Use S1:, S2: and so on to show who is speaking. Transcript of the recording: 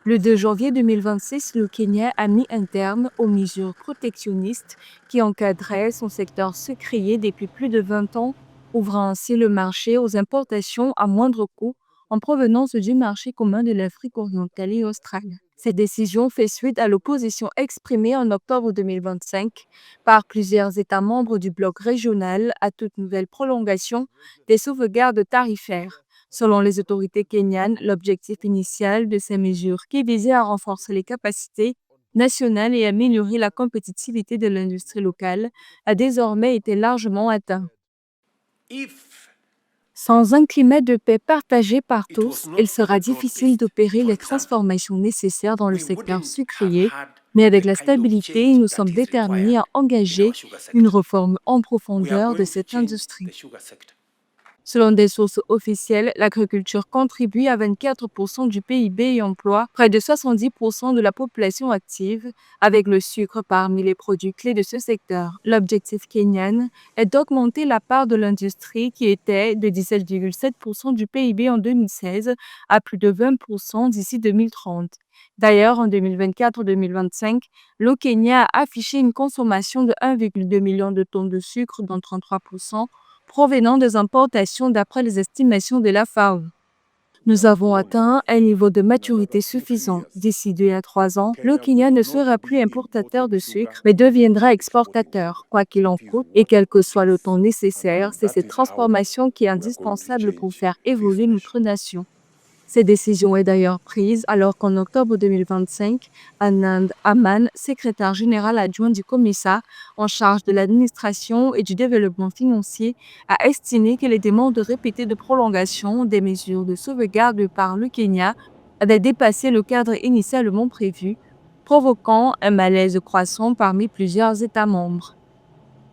S1: Le 2 janvier 2026, le Kenya a mis un terme aux mesures protectionnistes qui encadraient son secteur sucrier depuis plus de 20 ans, ouvrant ainsi le marché aux importations à moindre coût en provenance du marché commun de l'Afrique orientale et australe. Cette décision fait suite à l'opposition exprimée en octobre 2025 par plusieurs États membres du bloc régional à toute nouvelle prolongation des sauvegardes tarifaires. Selon les autorités kenyanes, l'objectif initial de ces mesures, qui visait à renforcer les capacités nationales et améliorer la compétitivité de l'industrie locale, a désormais été largement atteint.
S2: If
S1: Sans un climat de paix partagé par
S2: it was
S1: tous,
S2: not
S1: il
S2: for
S1: sera
S2: the
S1: difficile
S2: broad-based,
S1: d'opérer
S2: for
S1: les
S2: example,
S1: transformations nécessaires dans le
S2: we
S1: secteur
S2: wouldn't have
S1: sucrier,
S2: had
S1: mais avec
S2: the
S1: la
S2: kind of
S1: stabilité,
S2: change
S1: nous
S2: that
S1: sommes
S2: is
S1: déterminés à
S2: required in our
S1: engager
S2: sugar
S1: une
S2: sector.
S1: réforme en
S2: We are
S1: profondeur de
S2: going to
S1: cette
S2: change
S1: industrie.
S2: the sugar sector.
S1: Selon des sources officielles, l'agriculture contribue à 24% du PIB et emploie près de 70% de la population active, avec le sucre parmi les produits clés de ce secteur. L'objectif kenyan est d'augmenter la part de l'industrie qui était de 17,7% du PIB en 2016 à plus de 20% d'ici 2030. D'ailleurs, en 2024-2025, le Kenya a affiché une consommation de 1,2 million de tonnes de sucre, dont 33% provenant des importations d'après les estimations de la FAO. Nous avons atteint un niveau de maturité suffisant. D'ici 2 à 3 ans, le Kenya ne sera plus importateur de sucre, mais deviendra exportateur, quoi qu'il en coûte, et quel que soit le temps nécessaire. C'est cette transformation qui est indispensable pour faire évoluer notre nation. Cette décision est d'ailleurs prise alors qu'en octobre 2025, Anand Aman, secrétaire général adjoint du COMESA en charge de l'administration et du développement financier, a estimé que les demandes répétées de prolongation des mesures de sauvegarde par le Kenya avaient dépassé le cadre initialement prévu, provoquant un malaise croissant parmi plusieurs États membres.